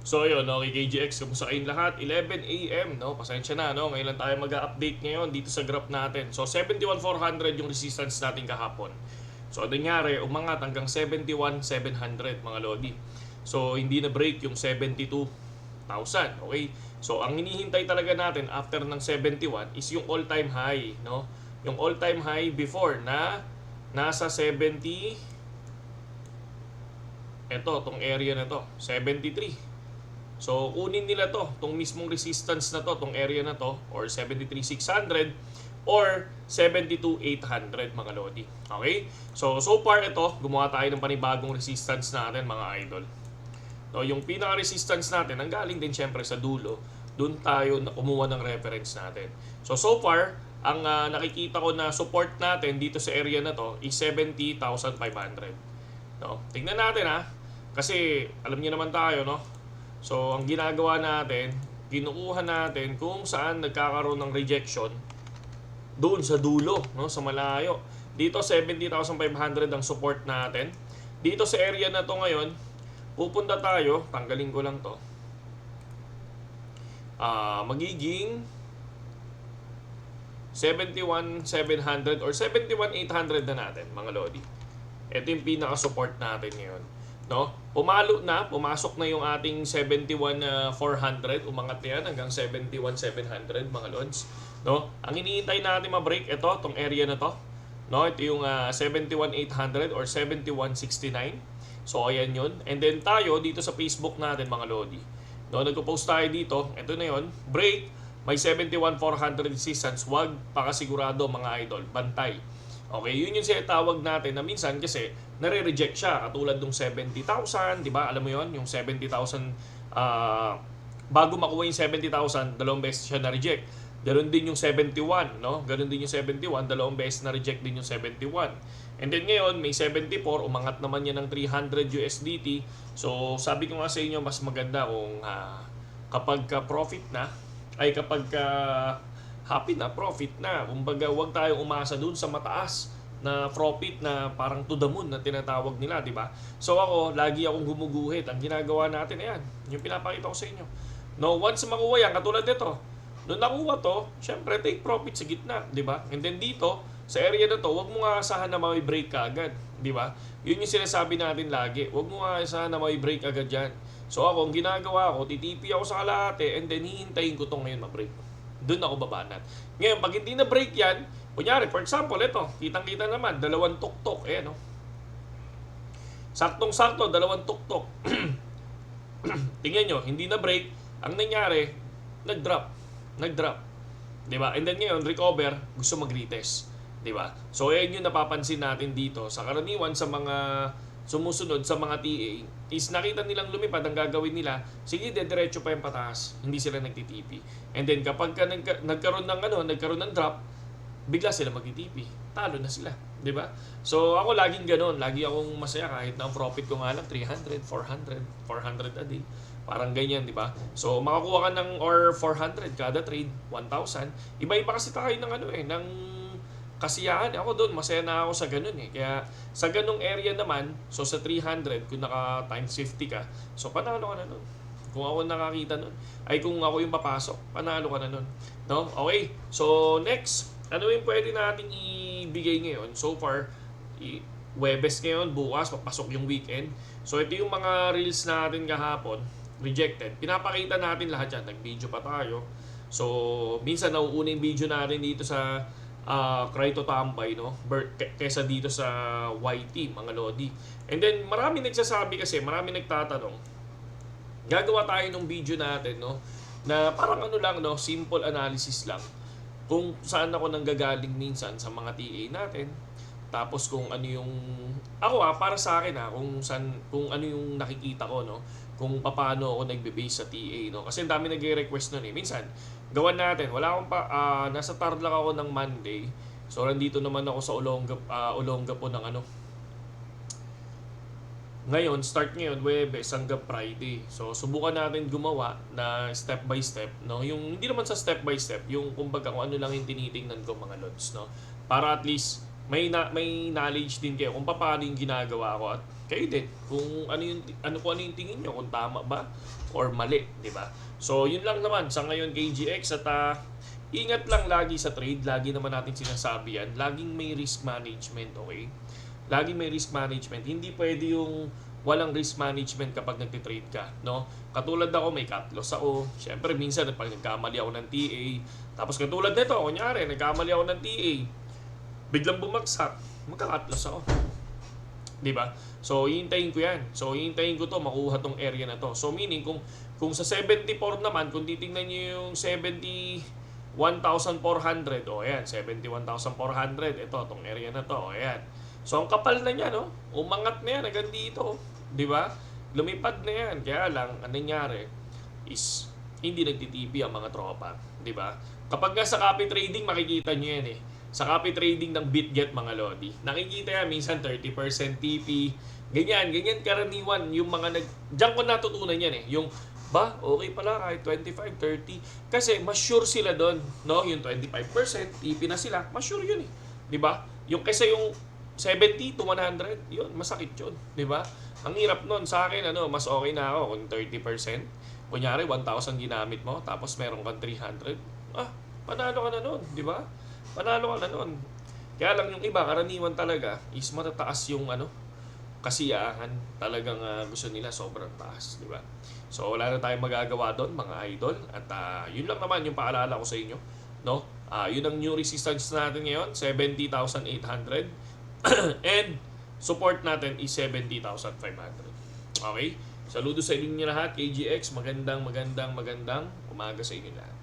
So yun, no, kay KGX, kumusta kayong lahat? 11 AM, no? Pasensya na, no? Ngayon lang tayo mag-update ngayon dito sa graph natin. So 71,400 yung resistance natin kahapon. So nangyari, umangat hanggang 71,700 mga lodi. So hindi na break yung 72,000, okay? So ang hinihintay talaga natin after ng 71 is yung all-time high, no? Yung all-time high before na nasa 70, tong area na to, 73. So, kunin nila to, tong mismong resistance na to, tong area na to, or 73,600 or 72,800 mga lodi. Okay? So far ito, gumawa tayo ng panibagong resistance natin mga idol. No, yung pinaka-resistance natin, ang galing din syempre sa dulo, doon tayo kumuha ng reference natin. So far, ang nakikita ko na support natin dito sa area na to is 70,500. No? Tingnan natin ha. Kasi alam niyo naman tayo, no? So ang ginagawa natin, kinukuha natin kung saan nagkakaroon ng rejection doon sa dulo, no? Sa malayo. Dito 70,500 ang support natin. Dito sa area na to ngayon, pupunta tayo, tanggalin ko lang to. Magiging 71,700 or 71,800 na natin, mga lodi. Ito yung pinaka-support natin ngayon. No? Pumalo na, pumasok na yung ating 71,400, umangat na yan hanggang 71,700 mga lods. No? Ang iniintay natin ma-break ito, tong area na to. No? Ito yung 71,800 or 71,69. So ayan yun. And then tayo dito sa Facebook natin mga lodi. No, nagpo-post tayo dito. Ito na yun. Break. May 71,400 resistance. Huwag pakasigurado mga idol. Bantay. Okay, yun yung sinatawag natin na minsan kasi nare-reject siya. Katulad ng 70,000, di ba? Alam mo yun? Yung 70,000, bago makuha yung 70,000, dalawang beses siya na-reject. Ganon din yung 71, no? Ganon din yung 71, dalawang beses na-reject din yung 71. And then ngayon, may 74, umangat naman yan ng 300 USDT. So, sabi ko nga sa inyo, mas maganda kung kapag ka-profit na, ay kapag happy na, profit na. Kumbaga, huwag tayong umasa dun sa mataas na profit na parang to the moon na tinatawag nila, di ba? So ako, lagi akong gumuguhit. Ang ginagawa natin, ayan, yung pinapakita ko sa inyo. No, once makuha yan, katulad nito, nung nakuha to, syempre, take profit sa gitna, di ba? And then dito, sa area na to, huwag mo nga asahan na may break ka agad, di ba? Yun yung sinasabi natin lagi. Huwag mo nga asahan na may break agad dyan. So ako, ang ginagawa ko, titipi ako sa kalahati and then hihintayin ko tong ngayon ma-break. Doon ako babanat. Ngayon, pag hindi na break yan, kunyari, for example, ito, kitang-kita naman, dalawang tuktok, no? Saktong-sakto, dalawang tuktok. Tingnan nyo, hindi na break, ang nangyari, nag-drop. Di ba? And then ngayon, recover, gusto mag-retest. Diba? So, ayan yung napapansin natin dito. Sa karaniwan, sa mga sumusunod, sa mga TA, is nakita nilang lumipad, ang gagawin nila, sige, diretso pa yung pataas. Hindi sila nagtitipi. And then, kapag nagkaroon ng drop, bigla sila magtitipi. Talo na sila. Diba? So, ako laging ganun. Lagi akong masaya kahit na ang profit ko nga lang 300, 400, 400 a day. Parang ganyan, di ba? So, makakuha ka ng or 400 kada trade, 1,000. Iba-iba kasi tayo ng ng kasiyahan. Ako doon, masaya na ako sa ganun eh. Kaya sa ganung area naman, so sa 300, kung naka times 50 ka, so panalo ka na nun. Kung ako nakakita nun, ay kung ako yung papasok, panalo ka na nun. No? Okay, so next, ano yung pwede natin ibigay ngayon? So far, Webes ngayon, bukas, papasok yung weekend. So ito yung mga reels natin kahapon, rejected. Pinapakita natin lahat yan, nag-video pa tayo. So, minsan nauuna yung video natin dito sa Crypto Tambay, no? Kesa dito sa YT, mga lodi. And then marami nagsasabi kasi, marami nagtatanong. Gagawa tayo ng video natin, no? Na parang lang, no? Simple analysis lang. Kung saan ako nanggagaling minsan sa mga TA natin. Tapos kung ano yung ako para sa akin kung ano yung nakikita ko, no? Kung paano ako nagbe-base sa TA, no? Kasi ang dami nagre-request noon eh. Minsan, gawan natin. Wala akong nasa Tarlac ako ng Monday. So nandito naman ako sa Olonga po ng Ngayon, start ngayon Webes hanggang Friday. So subukan natin gumawa na step by step, no? Yung hindi naman sa step by step, yung kumbaga kung ano lang yung tinitingnan ko mga lods, no? Para at least may knowledge din kayo kung paano yung ginagawa ko at kayo din kung ano yung tingin nyo, kung tama ba or mali, di ba? So yun lang naman sa ngayon KGX, at ingat lang lagi sa trade. Lagi naman natin sinasabi yan, laging may risk management, okay? Laging may risk management. Hindi pwede yung walang risk management kapag nagtitrade ka, no? Katulad ako, may cut loss ako. Siyempre, minsan pag nagkamali ako ng TA, tapos katulad nito, kunyari, nagkamali ako ng TA, biglang bumagsak, magka-cut loss ako. Di ba? So, hihintayin ko yan. So, hihintayin ko to, makuha tong area na to. So, meaning, kung sa 74 naman, kung titingnan nyo yung 71,400, o ayan, 71,400, ito, tong area na to, o ayan. So, ang kapal na niya, no? Umangat na yan hanggang dito. Di ba? Lumipad na yan. Kaya lang, ang nangyari is, hindi nagtitipi ang mga tropa. Di ba? Kapag nga sa copy trading, makikita nyo yan eh. Sa copy trading ng BitGet, mga lodi, nakikita yan, minsan 30% TP. Ganyan karaniwan yung mga diyan ko natutunan yan eh. Yung, okay pala kahit 25, 30. Kasi, mas sure sila doon. No? Yung 25%, TP na sila. Mas sure yun eh. Di ba? Yung kasi yung 70 to 100, yun, masakit yun, di ba? Ang hirap nun sa akin, mas okay na ako kung 30%. Kunyari, 1,000 ginamit mo, tapos meron kang 300. Panalo ka na nun, di ba? Panalo ka na nun. Kaya lang yung iba, karaniwan talaga, is matataas yung kasiyahan. Talagang gusto nila sobrang taas, di ba? So, wala na tayong magagawa doon, mga idol. At yun lang naman yung paalala ko sa inyo, no? Yun ang new resistance natin ngayon, 70,800. And support natin is 70,500. Okay? Saludo sa inyo lahat, KGX. Magandang umaga sa inyo lahat.